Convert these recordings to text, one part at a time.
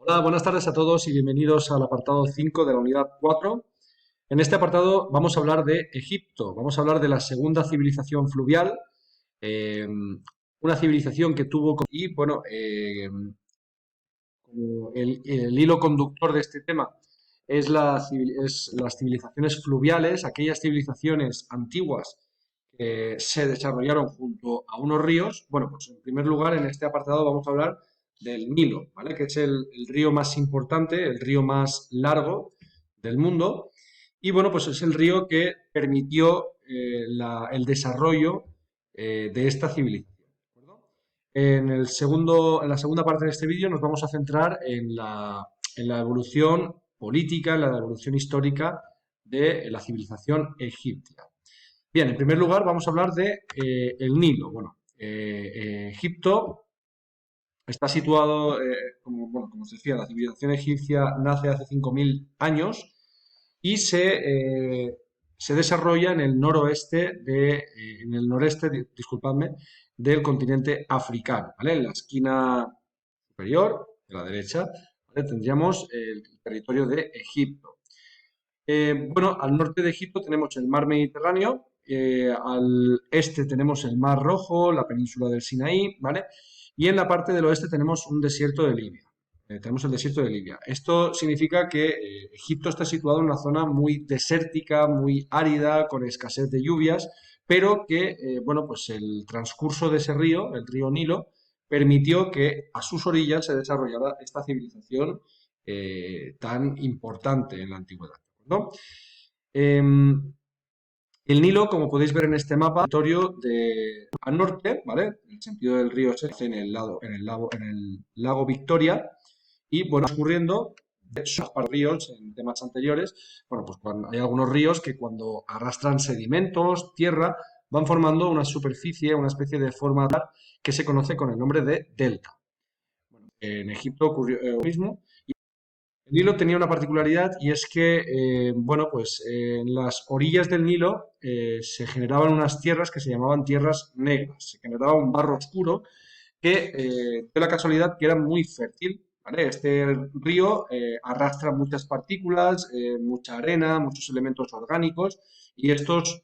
Hola, buenas tardes a todos y bienvenidos al apartado 5 de la unidad 4. En este apartado vamos a hablar de Egipto, vamos a hablar de la segunda civilización fluvial, una civilización que tuvo como el hilo conductor de este tema es las civilizaciones fluviales, aquellas civilizaciones antiguas que se desarrollaron junto a unos ríos. Bueno, pues en primer lugar, en este apartado vamos a hablar del Nilo, ¿vale? Que es el río más importante, el río más largo del mundo. Y bueno, pues es el río que permitió el desarrollo de esta civilización. ¿De acuerdo? En la segunda parte de este vídeo nos vamos a centrar en la evolución política, en la evolución histórica de la civilización egipcia. Bien, en primer lugar vamos a hablar de el Nilo. Bueno, Egipto está situado, como os decía, la civilización egipcia nace hace 5.000 años y se desarrolla en el en el noreste, disculpadme, del continente africano, ¿vale? En la esquina superior, de la derecha, ¿vale? Tendríamos el territorio de Egipto. Bueno, al norte de Egipto tenemos el mar Mediterráneo, al este tenemos el mar Rojo, la península del Sinaí, ¿vale? Y en la parte del oeste tenemos un desierto de Libia. Tenemos el desierto de Libia. Esto significa que Egipto está situado en una zona muy desértica, muy árida, con escasez de lluvias, pero que, bueno, pues el transcurso de ese río, el río Nilo, permitió que a sus orillas se desarrollara esta civilización tan importante en la antigüedad. ¿No? Em, el Nilo, como podéis ver en este mapa, territorio de al norte, ¿vale? El sentido del río se hace en el lago Victoria y bueno, escurriendo de esos ríos en temas anteriores, bueno, pues hay algunos ríos que cuando arrastran sedimentos, tierra, van formando una superficie, una especie de forma que se conoce con el nombre de delta. Bueno, en Egipto ocurrió lo mismo. El Nilo tenía una particularidad y es que, bueno, pues en las orillas del Nilo se generaban unas tierras que se llamaban tierras negras. Se generaba un barro oscuro que dio la casualidad que era muy fértil, ¿vale? Este río arrastra muchas partículas, mucha arena, muchos elementos orgánicos y estos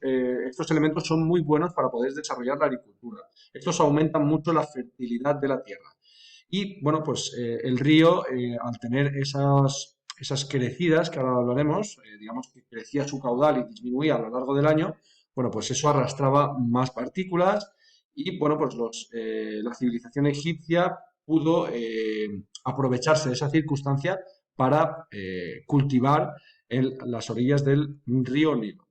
elementos son muy buenos para poder desarrollar la agricultura. Estos aumentan mucho la fertilidad de la tierra. Y bueno, pues el río, al tener esas crecidas, que ahora hablaremos, digamos que crecía su caudal y disminuía a lo largo del año, bueno, pues eso arrastraba más partículas y bueno, pues la civilización egipcia pudo aprovecharse de esa circunstancia para cultivar en las orillas del río Nilo.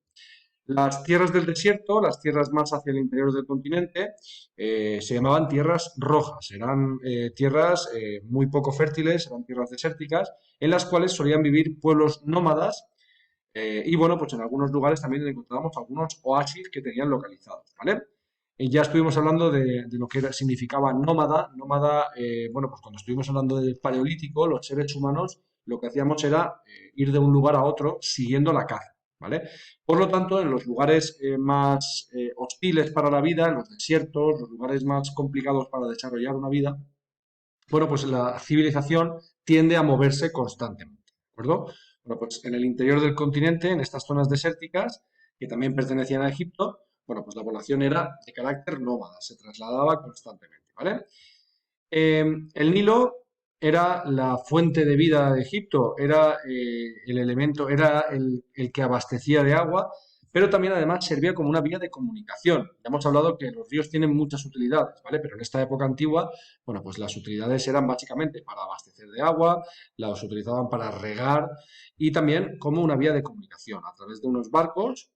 Las tierras del desierto, las tierras más hacia el interior del continente, se llamaban tierras rojas. Eran tierras muy poco fértiles, eran tierras desérticas, en las cuales solían vivir pueblos nómadas. Y bueno, pues en algunos lugares también encontrábamos algunos oasis que tenían localizados, ¿vale? Y ya estuvimos hablando de lo que significaba nómada. Nómada, bueno, pues cuando estuvimos hablando del paleolítico, los seres humanos lo que hacíamos era ir de un lugar a otro siguiendo la caza, ¿vale? Por lo tanto, en los lugares más hostiles para la vida, en los desiertos, los lugares más complicados para desarrollar una vida, bueno, pues la civilización tiende a moverse constantemente, ¿de acuerdo? Bueno, pues en el interior del continente, en estas zonas desérticas, que también pertenecían a Egipto, bueno, pues la población era de carácter nómada, se trasladaba constantemente, ¿vale? El Nilo era la fuente de vida de Egipto, era el elemento, era el que abastecía de agua, pero también además servía como una vía de comunicación. Ya hemos hablado que los ríos tienen muchas utilidades, ¿vale? Pero en esta época antigua, bueno, pues las utilidades eran básicamente para abastecer de agua, las utilizaban para regar y también como una vía de comunicación. A través de unos barcos,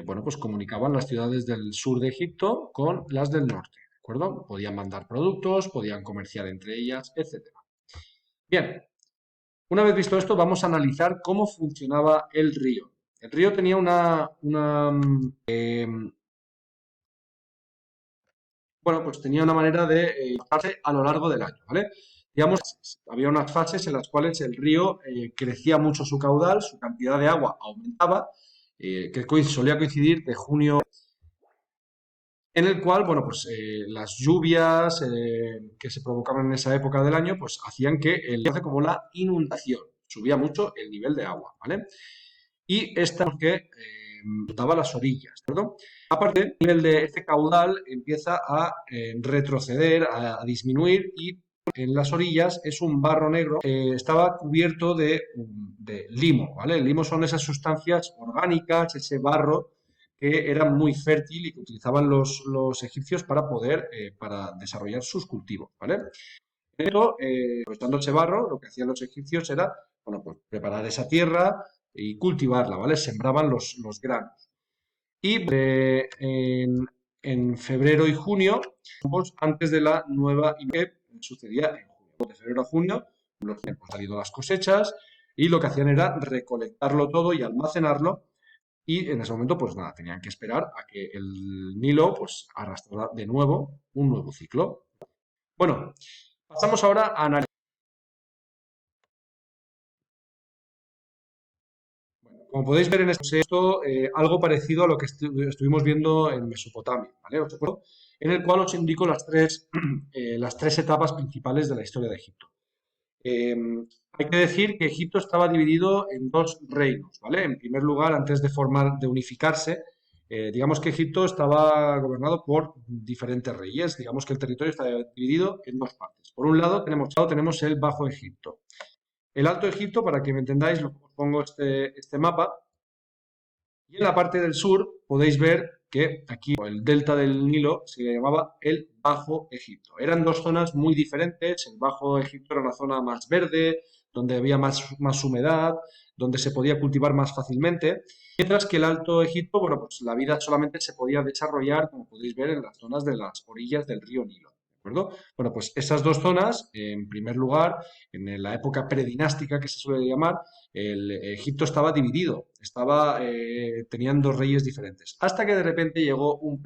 bueno, pues comunicaban las ciudades del sur de Egipto con las del norte. ¿De acuerdo? Podían mandar productos, podían comerciar entre ellas, etcétera. Bien, una vez visto esto, vamos a analizar cómo funcionaba el río. El río tenía bueno, pues tenía una manera de pasarse a lo largo del año, ¿vale? Digamos, había unas fases en las cuales el río crecía mucho su caudal, su cantidad de agua aumentaba, que solía coincidir de junio. en el cual, bueno, pues las lluvias que se provocaban en esa época del año, pues hacían que el hace como la inundación, subía mucho el nivel de agua, ¿vale? Y esta que daba las orillas, ¿cierto? Aparte, el nivel de este caudal empieza a retroceder, a disminuir y en las orillas es un barro negro, estaba cubierto de limo, ¿vale? El limo son esas sustancias orgánicas, ese barro que era muy fértil y que utilizaban los egipcios para poder, para desarrollar sus cultivos, ¿vale? Pero, aprovechando ese barro, lo que hacían los egipcios era, bueno, pues preparar esa tierra y cultivarla, ¿vale? Sembraban los granos. Y en febrero y junio, pues, antes de la nueva que sucedía en junio, de febrero a junio, los han salido las cosechas y lo que hacían era recolectarlo todo y almacenarlo y en ese momento, pues nada, tenían que esperar a que el Nilo, pues, arrastrara de nuevo un nuevo ciclo. Bueno, pasamos ahora a analizar. Como podéis ver en este texto, algo parecido a lo que estuvimos viendo en Mesopotamia, ¿vale? En el cual os indico las tres etapas principales de la historia de Egipto. Eh, Hay que decir que Egipto estaba dividido en dos reinos, ¿vale? En primer lugar, antes de unificarse, digamos que Egipto estaba gobernado por diferentes reyes. Digamos que el territorio está dividido en dos partes. Por un lado tenemos el Bajo Egipto. El Alto Egipto, para que me entendáis, os pongo este mapa. Y en la parte del sur podéis ver que aquí el delta del Nilo se le llamaba el Bajo Egipto. Eran dos zonas muy diferentes. El Bajo Egipto era una zona más verde, donde había más humedad, donde se podía cultivar más fácilmente. Mientras que el Alto Egipto, bueno, pues la vida solamente se podía desarrollar, como podéis ver, en las zonas de las orillas del río Nilo. ¿De acuerdo? Bueno, pues esas dos zonas, en primer lugar, en la época predinástica que se suele llamar, el Egipto estaba dividido, tenían dos reyes diferentes, hasta que de repente llegó un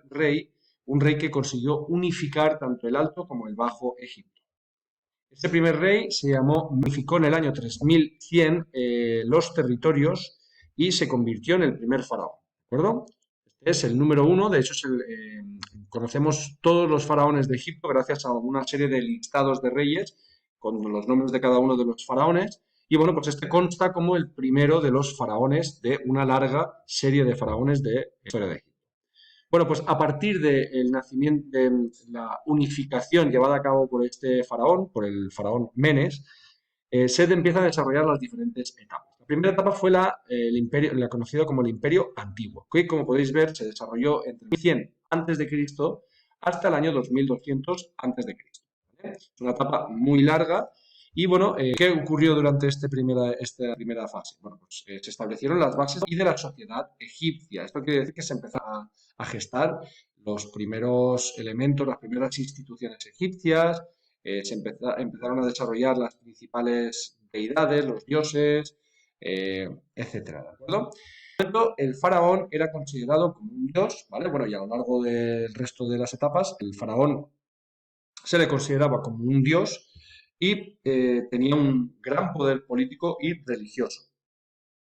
rey que consiguió unificar tanto el Alto como el Bajo Egipto. Este primer rey unificó en el año 3100 los territorios y se convirtió en el primer faraón, ¿de acuerdo? Este es el número uno, de hecho conocemos todos los faraones de Egipto gracias a una serie de listados de reyes con los nombres de cada uno de los faraones. Y bueno, pues este consta como el primero de los faraones de una larga serie de faraones de la historia de Egipto. Bueno, pues a partir del nacimiento, de la unificación llevada a cabo por este faraón, por el faraón Menes, se empiezan a desarrollar las diferentes etapas. La primera etapa fue el imperio, la conocida como el Imperio Antiguo, que como podéis ver se desarrolló entre 1100 a.C. hasta el año 2200 a.C. ¿Vale? Es una etapa muy larga. Y bueno, ¿qué ocurrió durante esta primera fase? Bueno, pues se establecieron las bases y de la sociedad egipcia. Esto quiere decir que se empezó a gestar los primeros elementos, las primeras instituciones egipcias, empezaron a desarrollar las principales deidades, los dioses, etcétera, ¿de acuerdo? Por tanto, el faraón era considerado como un dios, ¿vale? Bueno, y a lo largo del resto de las etapas, el faraón se le consideraba como un dios y tenía un gran poder político y religioso.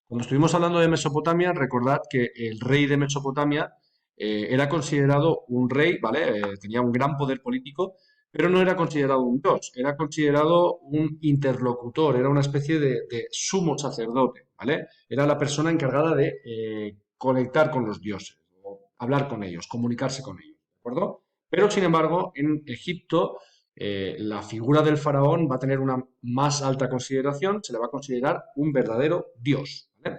Cuando estuvimos hablando de Mesopotamia, recordad que el rey de Mesopotamia era considerado un rey, ¿vale? Tenía un gran poder político, pero no era considerado un dios, era considerado un interlocutor, era una especie de sumo sacerdote, ¿vale? Era la persona encargada de conectar con los dioses, o hablar con ellos, comunicarse con ellos, ¿de acuerdo? Pero, sin embargo, en Egipto la figura del faraón va a tener una más alta consideración, se le va a considerar un verdadero dios, ¿vale?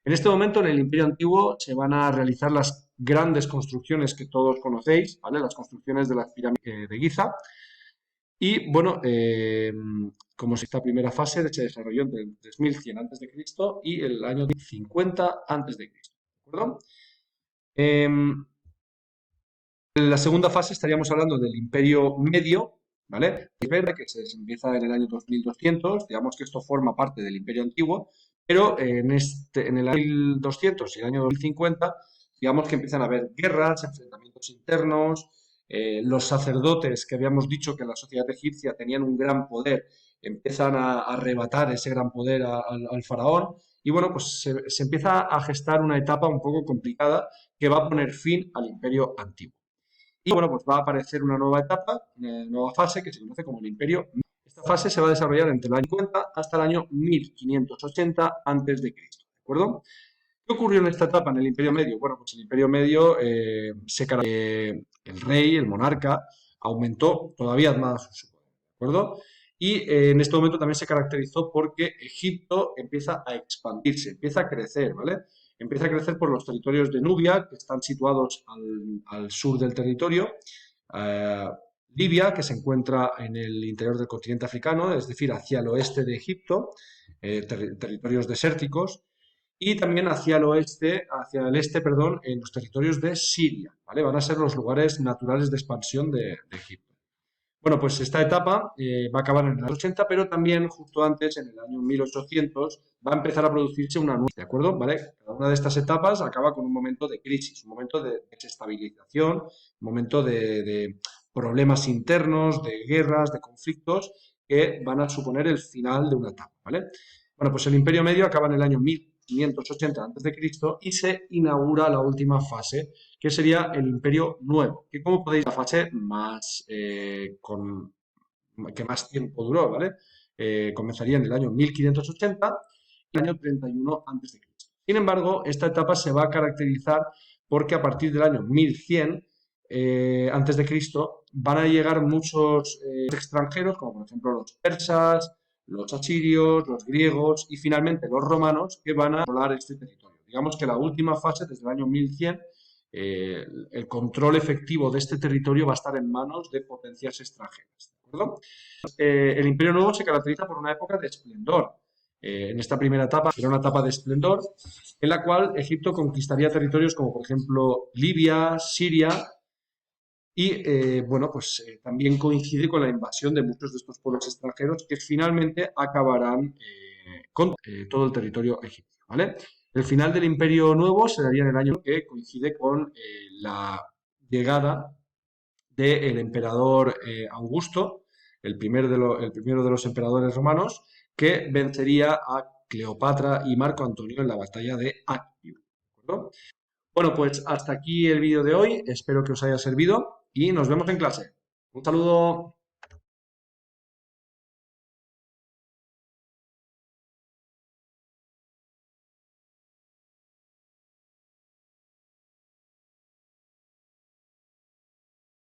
En este momento, en el Imperio Antiguo, se van a realizar las grandes construcciones que todos conocéis, ¿vale? Las construcciones de las pirámides de Giza. Y bueno, como si esta primera fase se desarrolló entre el 3100 a.C. y el año 50 a.C. ¿De acuerdo? En la segunda fase estaríamos hablando del Imperio Medio, ¿vale? Que se empieza en el año 2200, digamos que esto forma parte del Imperio Antiguo, pero en el año 1200 y el año 2050, digamos que empiezan a haber guerras, enfrentamientos internos, los sacerdotes, que habíamos dicho que en la sociedad egipcia tenían un gran poder, empiezan a arrebatar ese gran poder al faraón y bueno, pues se empieza a gestar una etapa un poco complicada que va a poner fin al Imperio Antiguo. Y bueno, pues va a aparecer una nueva etapa, una nueva fase que se conoce como el Imperio. Esta fase se va a desarrollar entre el año 50 hasta el año 1580 antes de Cristo, ¿de acuerdo? ¿Qué ocurrió en esta etapa, en el Imperio Medio? Bueno, pues el Imperio Medio, el rey, el monarca, aumentó todavía más su poder, ¿de acuerdo? Y en este momento también se caracterizó porque Egipto empieza a expandirse, empieza a crecer, ¿vale? Empieza a crecer por los territorios de Nubia, que están situados al sur del territorio, eh, Libia, que se encuentra en el interior del continente africano, es decir, hacia el oeste de Egipto, territorios desérticos, y también hacia el este, perdón, en los territorios de Siria, ¿vale? Van a ser los lugares naturales de expansión de Egipto. Bueno, pues esta etapa va a acabar en el año 80, pero también justo antes, en el año 1800, va a empezar a producirse una nueva, ¿de acuerdo? ¿Vale? Cada una de estas etapas acaba con un momento de crisis, un momento de desestabilización, un momento de problemas internos, de guerras, de conflictos que van a suponer el final de una etapa, ¿vale? Bueno, pues el Imperio Medio acaba en el año 1580 a.C. y se inaugura la última fase, que sería el Imperio Nuevo, que como podéis, la fase más, que más tiempo duró, ¿vale? Comenzaría en el año 1580 y el año 31 a.C. Sin embargo, esta etapa se va a caracterizar porque a partir del año 1100 antes de Cristo van a llegar muchos extranjeros, como por ejemplo los persas, los asirios, los griegos y finalmente los romanos, que van a controlar este territorio. Digamos que la última fase, desde el año 1100, el control efectivo de este territorio va a estar en manos de potencias extranjeras. ¿De acuerdo? El Imperio Nuevo se caracteriza por una época de esplendor. En esta primera etapa era una etapa de esplendor en la cual Egipto conquistaría territorios como por ejemplo Libia, Siria y bueno, pues también coincide con la invasión de muchos de estos pueblos extranjeros que finalmente acabarán con todo el territorio egipcio, ¿vale? El final del Imperio Nuevo se daría en el año que coincide con la llegada del emperador Augusto, el primero de los emperadores romanos, que vencería a Cleopatra y Marco Antonio en la batalla de Actium, ¿de acuerdo? Bueno, pues hasta aquí el vídeo de hoy. Espero que os haya servido y nos vemos en clase. Un saludo.